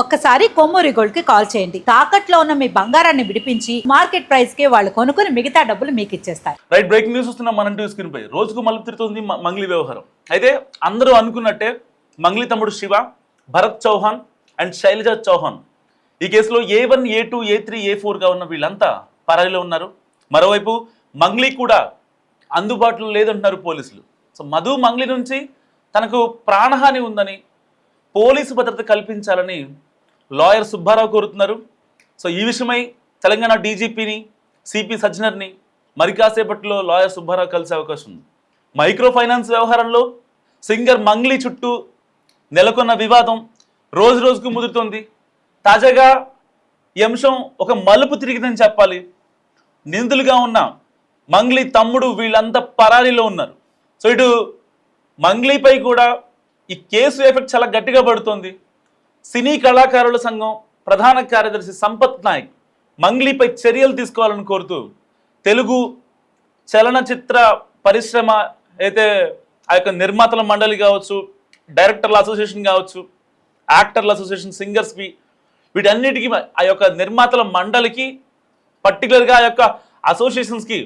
ఒక్కసారి కొమ్మూరి గోల్డ్ కి కాల్ చేయండి. తాకట్లో ఉన్న మీ బంగారాన్ని విడిపించి మార్కెట్ ప్రైస్ కి వాళ్ళు కొనుక్కుని మిగతా డబ్బులు మీకు ఇచ్చేస్తారు. రైట్, బ్రేకింగ్ న్యూస్ వస్తున్న మన టీవీ స్క్రీన్ పై రోజుకు మలుపు తిరుగుతుంది మంగ్లీ వ్యవహారం. అయితే అందరూ అనుకున్నట్టే మంగ్లీ తమ్ముడు శివ, భరత్ చౌహాన్ అండ్ శైలజ చౌహాన్ ఈ కేసులో A1, A2, A3, A4గా ఉన్న వీళ్ళంతా పరారీలో ఉన్నారు. మరోవైపు మంగ్లీ కూడా అందుబాటులో లేదంటున్నారు పోలీసులు. సో మధు మంగ్లీ నుంచి తనకు ప్రాణహాని ఉందని, పోలీసు భద్రత కల్పించాలని లాయర్ సుబ్బారావు కోరుతున్నారు. సో ఈ విషయమై తెలంగాణ డీజీపీని, సిపి సజ్జనర్ని మరి కాసేపట్లో లాయర్ సుబ్బారావు కలిసే అవకాశం ఉంది. మైక్రో ఫైనాన్స్ వ్యవహారంలో సింగర్ మంగ్లీ చుట్టూ నెలకొన్న వివాదం రోజు రోజుకు ముదురుతోంది. తాజాగా ఈ అంశం ఒక మలుపు తిరిగిందని చెప్పాలి. నిందితులుగా ఉన్న మంగ్లీ తమ్ముడు వీళ్ళంతా పరారీలో ఉన్నారు. సో ఇటు మంగ్లీపై కూడా ఈ కేసు ఎఫెక్ట్ చాలా గట్టిగా పడుతోంది. సినీ కళాకారుల సంఘం ప్రధాన కార్యదర్శి సంపత్ నాయక్ మంగ్లీపై చర్యలు తీసుకోవాలని కోరుతూ తెలుగు చలనచిత్ర పరిశ్రమ అయితే ఆ యొక్క నిర్మాతల మండలి కావచ్చు, డైరెక్టర్ల అసోసియేషన్ కావచ్చు, యాక్టర్ల అసోసియేషన్, సింగర్స్కి, వీటన్నిటికీ ఆ యొక్క నిర్మాతల మండలికి, పర్టికులర్గా ఆ యొక్క అసోసియేషన్స్కి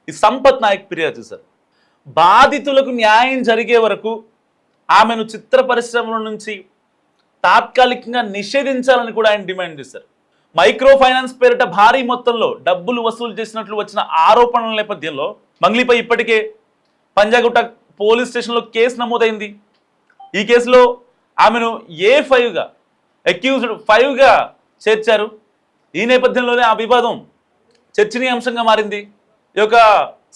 ఈ సంపత్ నాయక్ ఫిర్యాదు చేశారు. బాధితులకు న్యాయం జరిగే వరకు ఆమెను చిత్ర పరిశ్రమల నుంచి తాత్కాలికంగా నిషేధించాలని కూడా ఆయన డిమాండ్ చేశారు. మైక్రో ఫైనాన్స్ పేరిట భారీ మొత్తంలో డబ్బులు వసూలు చేసినట్లు వచ్చిన ఆరోపణల నేపథ్యంలో మంగ్లీపై ఇప్పటికే పంజాగుట్ట పోలీస్ స్టేషన్లో కేసు నమోదైంది. ఈ కేసులో ఆమెను A5గా, అక్యూజ్డ్ 5గా చేర్చారు. ఈ నేపథ్యంలోనే ఆ వివాదం చర్చనీయాంశంగా మారింది. ఈ యొక్క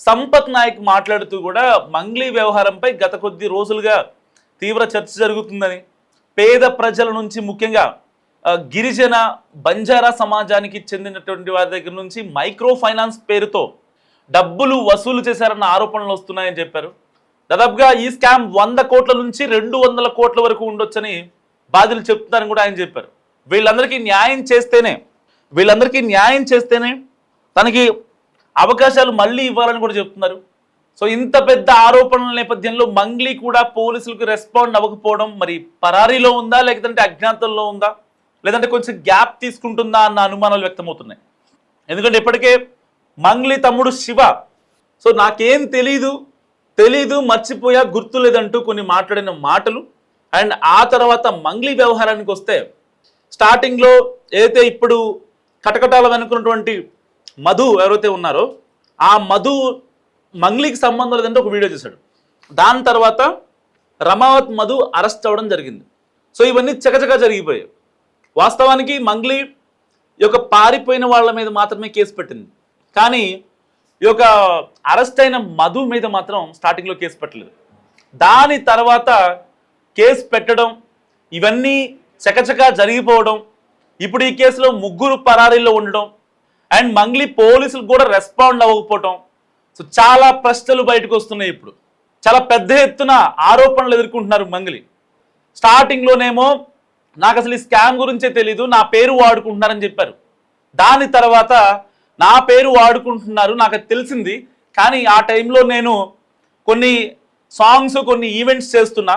సంపత్ నాయక్ మాట్లాడుతూ కూడా మంగ్లీ వ్యవహారంపై గత కొద్ది రోజులుగా తీవ్ర చర్చ జరుగుతుందని, పేద ప్రజల నుంచి ముఖ్యంగా గిరిజన బంజారా సమాజానికి చెందినటువంటి వారి దగ్గర నుంచి మైక్రో ఫైనాన్స్ పేరుతో డబ్బులు వసూలు చేశారన్న ఆరోపణలు వస్తున్నాయని చెప్పారు. దాదాపుగా ఈ స్కామ్ 100 కోట్ల నుంచి 200 కోట్ల వరకు ఉండొచ్చని బాధితులు చెప్తున్నారని కూడా ఆయన చెప్పారు. వీళ్ళందరికీ న్యాయం చేస్తేనే తనకి అవకాశాలు మళ్ళీ ఇవ్వాలని కూడా చెప్తున్నారు. సో ఇంత పెద్ద ఆరోపణల నేపథ్యంలో మంగ్లీ కూడా పోలీసులకు రెస్పాండ్ అవ్వకపోవడం, మరి పరారీలో ఉందా, లేదంటే అజ్ఞాతంలో ఉందా, లేదంటే కొంచెం గ్యాప్ తీసుకుంటుందా అన్న అనుమానాలు వ్యక్తమవుతున్నాయి. ఎందుకంటే ఇప్పటికే మంగ్లీ తమ్ముడు శివ సో నాకేం తెలీదు మర్చిపోయా, గుర్తు లేదంటూ కొన్ని మాట్లాడిన మాటలు, అండ్ ఆ తర్వాత మంగ్లీ వ్యవహారానికి వస్తే స్టార్టింగ్లో ఏదైతే ఇప్పుడు కటకటాల వెనుకున్నటువంటి మధు ఎవరైతే ఉన్నారో ఆ మధు మంగ్లీకి సంబంధం లేదంటే ఒక వీడియో చేశాడు. దాని తర్వాత రమావత్ మధు అరెస్ట్ అవ్వడం జరిగింది. సో ఇవన్నీ చకచకా జరిగిపోయాయి. వాస్తవానికి మంగ్లీ ఈ యొక్క పారిపోయిన వాళ్ళ మీద మాత్రమే కేసు పెట్టింది, కానీ ఈ యొక్క అరెస్ట్ అయిన మధు మీద మాత్రం స్టార్టింగ్లో కేసు పెట్టలేదు. దాని తర్వాత కేసు పెట్టడం, ఇవన్నీ చకచకా జరిగిపోవడం, ఇప్పుడు ఈ కేసులో 3 పరారీలో ఉండడం, అండ్ మంగ్లీ పోలీసులు కూడా రెస్పాండ్ అవ్వకపోవటం, సో చాలా ప్రశ్నలు బయటకు వస్తున్నాయి. ఇప్పుడు చాలా పెద్ద ఎత్తున ఆరోపణలు ఎదుర్కొంటున్నారు మంగ్లీ. స్టార్టింగ్లోనేమో నాకు అసలు ఈ స్కామ్ గురించే తెలీదు, నా పేరు వాడుకుంటున్నారని చెప్పారు. దాని తర్వాత నా పేరు వాడుకుంటున్నారు నాకు తెలిసింది, కానీ ఆ టైంలో నేను కొన్ని సాంగ్స్, కొన్ని ఈవెంట్స్ చేస్తున్నా,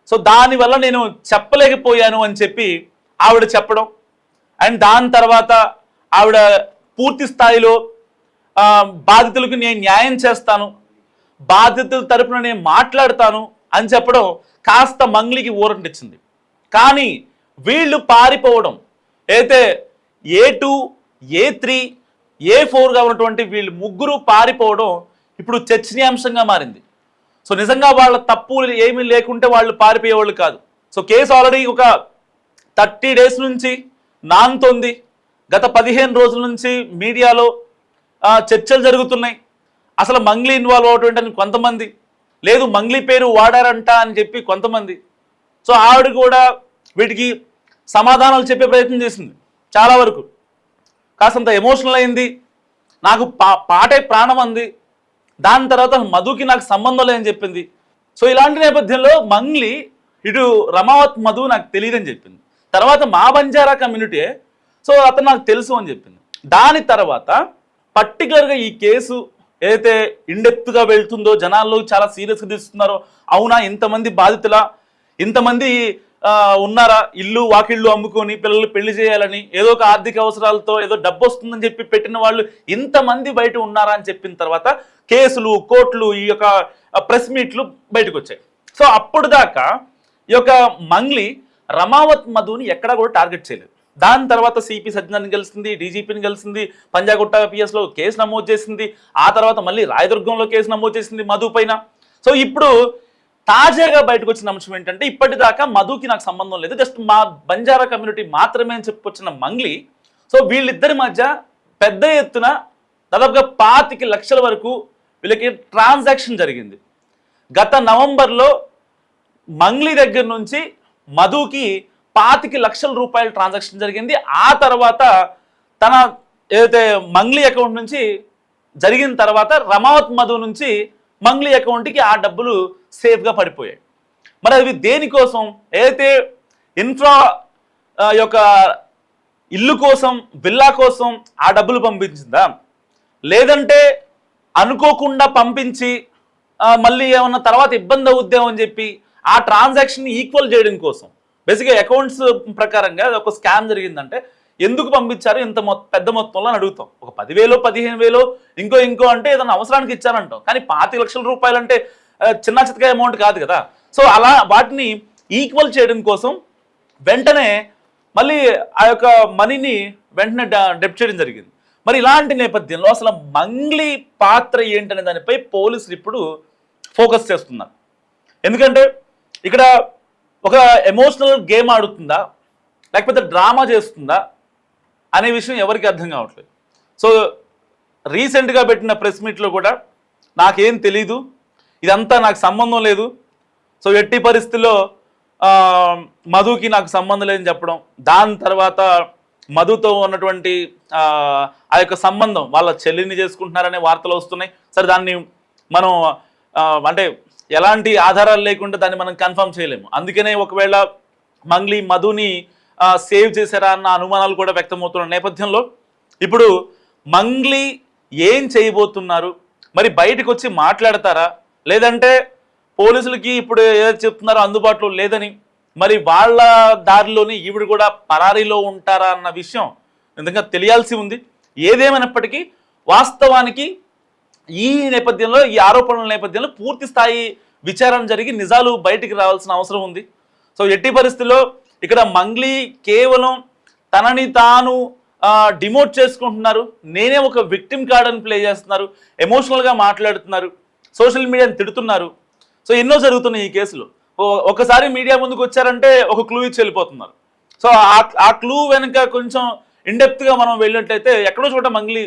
సో దానివల్ల నేను చెప్పలేకపోయాను అని చెప్పి ఆవిడ చెప్పడం, అండ్ దాని తర్వాత ఆవిడ పూర్తి స్థాయిలో బాధితులకు నేను న్యాయం చేస్తాను, బాధితుల తరపున నేను మాట్లాడతాను అని చెప్పడం కాస్త మంగ్లీకి ఊరటిచ్చింది. కానీ వీళ్ళు పారిపోవడం, అయితే A2, A3, A4గా ఉన్నటువంటి వీళ్ళు 3 పారిపోవడం ఇప్పుడు చర్చనీయాంశంగా మారింది. సో నిజంగా వాళ్ళ తప్పులు ఏమీ లేకుంటే వాళ్ళు పారిపోయేవాళ్ళు కాదు. సో కేసు ఆల్రెడీ ఒక 30 డేస్ నుంచి నానుతోంది. గత 15 రోజుల నుంచి మీడియాలో చర్చలు జరుగుతున్నాయి. అసలు మంగ్లీ ఇన్వాల్వ్ అవ్వటం కొంతమంది, లేదు మంగ్లీ పేరు వాడారంట అని చెప్పి కొంతమంది. సో ఆవిడ కూడా వీటికి సమాధానాలు చెప్పే ప్రయత్నం చేసింది. చాలా వరకు కాసంత ఎమోషనల్ అయింది, నాకు పాటే ప్రాణం అంది. దాని తర్వాత మధుకి నాకు సంబంధం లేదని చెప్పింది. సో ఇలాంటి నేపథ్యంలో మంగ్లీ ఇటు రమావత్ మధు నాకు తెలియదని చెప్పింది. తర్వాత మా బంజారా కమ్యూనిటీ, సో అతను నాకు తెలుసు అని చెప్పింది. దాని తర్వాత పర్టికులర్గా ఈ కేసు ఏదైతే ఇండెప్త్గా వెళ్తుందో, జనాల్లో చాలా సీరియస్గా తీస్తున్నారో, అవునా ఇంతమంది బాధితుల, ఇంతమంది ఉన్నారా ఇల్లు వాకిళ్ళు అమ్ముకొని పిల్లలు పెళ్లి చేయాలని ఏదో ఒక ఆర్థిక అవసరాలతో ఏదో డబ్బు వస్తుందని చెప్పి పెట్టిన వాళ్ళు ఇంతమంది బయట ఉన్నారా అని చెప్పిన తర్వాత కేసులు కోర్టులు ఈ యొక్క ప్రెస్ మీట్లు బయటకు వచ్చాయి. సో అప్పుడు దాకా ఈ యొక్క మంగ్లీ రమావత్ మధుని ఎక్కడా కూడా టార్గెట్ చేయలేదు. దాని తర్వాత సిపి సజ్జనాన్ని కలిసింది, డీజీపీని కలిసింది, పంజాగుట్ట పిఎస్లో కేసు నమోదు చేసింది, ఆ తర్వాత మళ్ళీ రాయదుర్గంలో కేసు నమోదు చేసింది మధు పైన. సో ఇప్పుడు తాజాగా బయటకు వచ్చిన అంశం ఏంటంటే ఇప్పటిదాకా మధుకి నాకు సంబంధం లేదు, జస్ట్ మా బంజారా కమ్యూనిటీ మాత్రమే అని చెప్పుకొచ్చిన మంగ్లీ. సో వీళ్ళిద్దరి మధ్య పెద్ద ఎత్తున దాదాపుగా 25 లక్షల వరకు వీళ్ళకి ట్రాన్సాక్షన్ జరిగింది. గత నవంబర్లో మంగ్లీ దగ్గర నుంచి మధుకి 25 లక్షల రూపాయల ట్రాన్సాక్షన్ జరిగింది. ఆ తర్వాత తన ఏదైతే మంగ్లీ అకౌంట్ నుంచి జరిగిన తర్వాత రమావత్ మధు నుంచి మంగ్లీ అకౌంట్కి ఆ డబ్బులు సేఫ్గా పడిపోయాయి. మరి అవి దేనికోసం? ఏదైతే ఇన్ఫ్రా యొక్క ఇల్లు కోసం, విల్లా కోసం ఆ డబ్బులు పంపించిందా, లేదంటే అనుకోకుండా పంపించి మళ్ళీ ఏమన్నా తర్వాత ఇబ్బంది అవుద్దాం అని చెప్పి ఆ ట్రాన్సాక్షన్ ఈక్వల్ చేయడం కోసం? బేసిక్గా అకౌంట్స్ ప్రకారంగా ఒక స్కామ్ జరిగిందంటే ఎందుకు పంపించారు ఇంత పెద్ద మొత్తంలో అని అడుగుతాం. ఒక 10,000 15,000 ఇంకో అంటే ఏదైనా అవసరానికి ఇచ్చారంటాం. కానీ 25 లక్షల రూపాయలు అంటే చిన్న చితక అమౌంట్ కాదు కదా. సో అలా వాటిని ఈక్వల్ చేయడం కోసం వెంటనే మళ్ళీ ఆ యొక్క మనీని వెంటనే డెబిట్ చేయడం జరిగింది. మరి ఇలాంటి నేపథ్యంలో అసలు మంగ్లీ పాత్ర ఏంటనే దానిపై పోలీసులు ఇప్పుడు ఫోకస్ చేస్తున్నారు. ఎందుకంటే ఇక్కడ ఒక ఎమోషనల్ గేమ్ ఆడుతుందా లేకపోతే డ్రామా చేస్తుందా అనే విషయం ఎవరికి అర్థం కావట్లేదు. సో రీసెంట్గా పెట్టిన ప్రెస్ మీట్లో కూడా నాకేం తెలీదు, ఇదంతా నాకు సంబంధం లేదు, సో ఎట్టి పరిస్థితుల్లో మధుకి నాకు సంబంధం లేదని చెప్పడం, దాని తర్వాత మధుతో ఉన్నటువంటి ఆ యొక్క సంబంధం వాళ్ళ చెల్లిని చేసుకుంటున్నారనే వార్తలు వస్తున్నాయి. సరే దాన్ని మనం అంటే ఎలాంటి ఆధారాలు లేకుండా దాన్ని మనం కన్ఫర్మ్ చేయలేము. అందుకనే ఒకవేళ మంగ్లీ మధుని సేవ్ చేశారా అన్న అనుమానాలు కూడా వ్యక్తమవుతున్న నేపథ్యంలో ఇప్పుడు మంగ్లీ ఏం చేయబోతున్నారు, మరి బయటకు వచ్చి మాట్లాడతారా, లేదంటే పోలీసులకి ఇప్పుడు ఏదైతే చెప్తున్నారో అందుబాటులో లేదని మరి వాళ్ళ దారిలోని ఈవిడ కూడా పరారీలో ఉంటారా అన్న విషయం నిజంగా తెలియాల్సి ఉంది. ఏదేమైనప్పటికీ వాస్తవానికి ఈ నేపథ్యంలో ఈ ఆరోపణల నేపథ్యంలో పూర్తి స్థాయి విచారణ జరిగి నిజాలు బయటికి రావాల్సిన అవసరం ఉంది. సో ఎట్టి పరిస్థితుల్లో ఇక్కడ మంగ్లీ కేవలం తనని తాను డిమోట్ చేసుకుంటున్నారు, నేనే ఒక విక్టిమ్ కార్డ్ అని ప్లే చేస్తున్నారు, ఎమోషనల్గా మాట్లాడుతున్నారు, సోషల్ మీడియాని తిడుతున్నారు. సో ఎన్నో జరుగుతున్నాయి ఈ కేసులో. ఒకసారి మీడియా ముందుకు వచ్చారంటే ఒక క్లూ ఇచ్చి వెళ్ళిపోతున్నారు. సో ఆ క్లూ వెనుక కొంచెం ఇన్డెప్త్గా మనం వెళ్ళినట్లయితే ఎక్కడో చోట మంగ్లీ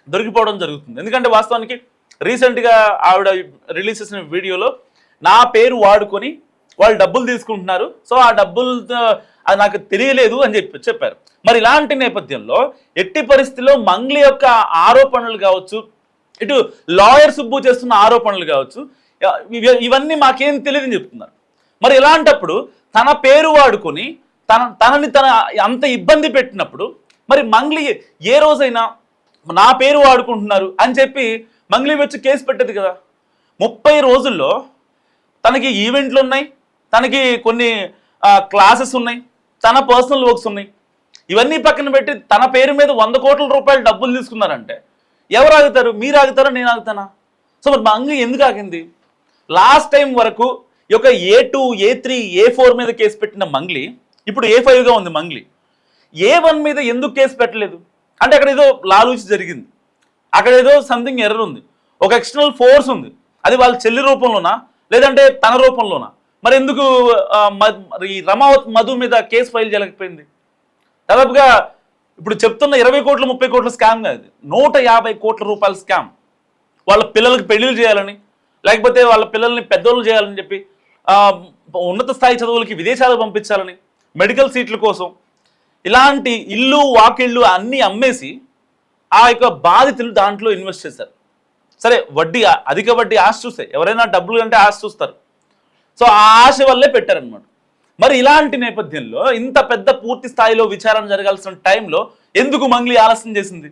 దొరికిపోవడం జరుగుతుంది. ఎందుకంటే వాస్తవానికి రీసెంట్గా ఆవిడ రిలీజ్ చేసిన వీడియోలో నా పేరు వాడుకొని వాళ్ళు డబ్బులు తీసుకుంటున్నారు, సో ఆ డబ్బులు అది నాకు తెలియలేదు అని చెప్పారు. మరి ఇలాంటి నేపథ్యంలో ఎట్టి పరిస్థితిలో మంగ్లీ యొక్క ఆరోపణలు కావచ్చు, ఇటు లాయర్ సుబ్బు చేస్తున్న ఆరోపణలు కావచ్చు, ఇవన్నీ మాకేం తెలియదని చెప్తున్నారు. మరి ఇలాంటప్పుడు తన పేరు వాడుకొని తనని అంత ఇబ్బంది పెట్టినప్పుడు మరి మంగ్లీ ఏ రోజైనా నా పేరు వాడుకుంటున్నారు అని చెప్పి మంగ్లీ వచ్చి కేసు పెట్టేది కదా. 30 రోజుల్లో తనకి ఈవెంట్లు ఉన్నాయి, తనకి కొన్ని క్లాసెస్ ఉన్నాయి, తన పర్సనల్ వర్క్స్ ఉన్నాయి. ఇవన్నీ పక్కన పెట్టి తన పేరు మీద 100 కోట్ల రూపాయలు డబ్బులు తీసుకున్నారంటే ఎవరు ఆగుతారు? మీరు ఆగుతారా, నేను ఆగుతానా? సో మరి మంగ్లీ ఎందుకు ఆగింది? లాస్ట్ టైం వరకు ఈ యొక్క A2, A3, A4 మీద కేసు పెట్టిన మంగ్లీ ఇప్పుడు A5గా ఉంది. మంగ్లీ A1 మీద ఎందుకు కేసు పెట్టలేదు అంటే అక్కడ ఏదో లాలూచి జరిగింది, అక్కడ ఏదో సంథింగ్ ఎర్రర్ ఉంది, ఒక ఎక్స్టర్నల్ ఫోర్స్ ఉంది. అది వాళ్ళ చెల్లి రూపంలోనా లేదంటే తన రూపంలోనా? మరి ఎందుకు ఈ రమావత్ మధు మీద కేసు ఫైల్ చేయలేకపోయింది? దాదాపుగా ఇప్పుడు చెప్తున్న 20 కోట్లు 30 కోట్ల స్కామ్ కాదు, 150 కోట్ల రూపాయల స్కామ్. వాళ్ళ పిల్లలకి పెళ్లిళ్ళు చేయాలని, లేకపోతే వాళ్ళ పిల్లల్ని పెద్దోళ్ళు చేయాలని చెప్పి, ఉన్నత స్థాయి చదువులకి విదేశాలకు పంపించాలని, మెడికల్ సీట్ల కోసం ఇలాంటి ఇల్లు వాకిళ్ళు అన్నీ అమ్మేసి ఆ యొక్క బాధితులు దాంట్లో ఇన్వెస్ట్ చేశారు. సరే వడ్డీ, అధిక వడ్డీ ఆశ చూస్తే ఎవరైనా డబ్బులు అంటే ఆశ చూస్తారు. సో ఆ ఆశ వల్లే పెట్టారనమాట. మరి ఇలాంటి నేపథ్యంలో ఇంత పెద్ద పూర్తి స్థాయిలో విచారణ జరగాల్సిన టైంలో ఎందుకు మంగ్లీ ఆలస్యం చేసింది?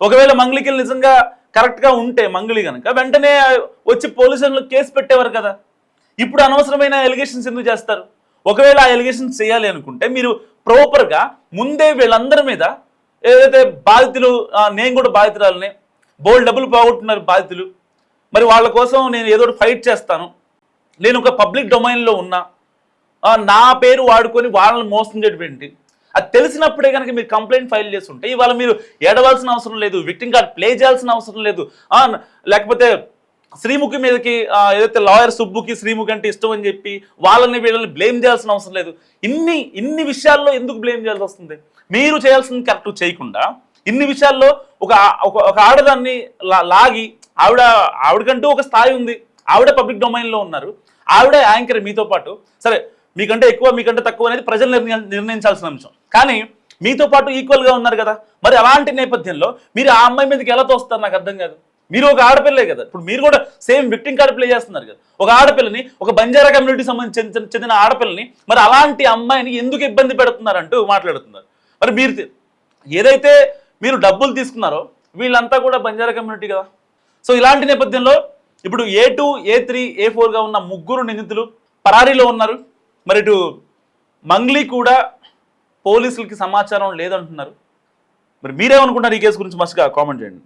ఒకవేళ మంగ్లీకి నిజంగా కరెక్ట్గా ఉంటే మంగ్లీ కనుక వెంటనే వచ్చి పోలీసుల్లో కేసు పెట్టేవారు కదా. ఇప్పుడు అనవసరమైన ఎలిగేషన్స్ ఎందుకు చేస్తారు? ఒకవేళ ఆ ఎలిగేషన్స్ చేయాలి అనుకుంటే మీరు ప్రాపర్గా ముందే వీళ్ళందరి మీద ఏదైతే బాధితులు, నేను కూడా బాధితురాలని, బోల్డ్ డబ్బులు పోగొట్టున్నారు బాధితులు, మరి వాళ్ళ కోసం నేను ఏదో ఒకటి ఫైట్ చేస్తాను, నేను ఒక పబ్లిక్ డొమైన్లో ఉన్నా, నా పేరు వాడుకొని వాళ్ళని మోసం చేయడం ఏంటి, అది తెలిసినప్పుడే కనుక మీరు కంప్లైంట్ ఫైల్ చేస్తుంటే ఇవాళ మీరు ఏడవలసిన అవసరం లేదు, విక్టిమ్ కార్డ్ ప్లే చేయాల్సిన అవసరం లేదు, లేకపోతే శ్రీముఖి మీదకి ఏదైతే లాయర్ సుబ్బుకి శ్రీముఖి అంటే ఇష్టం అని చెప్పి వీళ్ళని బ్లేమ్ చేయాల్సిన అవసరం లేదు. ఇన్ని విషయాల్లో ఎందుకు బ్లేమ్ చేయాల్సి వస్తుంది? మీరు చేయాల్సింది కరెక్ట్ చేయకుండా ఇన్ని విషయాల్లో ఒక ఆడదాన్ని లాగి ఆవిడకంటూ ఒక స్థాయి ఉంది, ఆవిడ పబ్లిక్ డొమైన్లో ఉన్నారు, ఆవిడ యాంకర్ మీతో పాటు. సరే, మీకంటే ఎక్కువ మీకంటే తక్కువ అనేది ప్రజలు నిర్ణయించాల్సిన అంశం, కానీ మీతో పాటు ఈక్వల్గా ఉన్నారు కదా. మరి అలాంటి నేపథ్యంలో మీరు ఆ అమ్మాయి మీదకి ఎలా తోస్తారు నాకు అర్థం కాదు. మీరు ఒక ఆడపిల్లే కదా, ఇప్పుడు మీరు కూడా సేమ్ విక్టిమ్ కార్డ్ ప్లే చేస్తున్నారు కదా. ఒక ఆడపిల్లని, ఒక బంజారా కమ్యూనిటీ సంబంధించి చెందిన ఆడపిల్లని మరి అలాంటి అమ్మాయిని ఎందుకు ఇబ్బంది పెడుతున్నారంటూ మాట్లాడుతున్నారు. మరి మీరు ఏదైతే మీరు డబ్బులు తీసుకున్నారో వీళ్ళంతా కూడా బంజారా కమ్యూనిటీ కదా. సో ఇలాంటి నేపథ్యంలో ఇప్పుడు A2, A3, A4గా ఉన్న 3 నిందితులు పరారీలో ఉన్నారు. మరి ఇటు మంగ్లీ కూడా పోలీసులకి సమాచారం లేదంటున్నారు. మరి మీరేమనుకుంటున్నారు ఈ కేసు గురించి? మస్తుగా కామెంట్ చేయండి.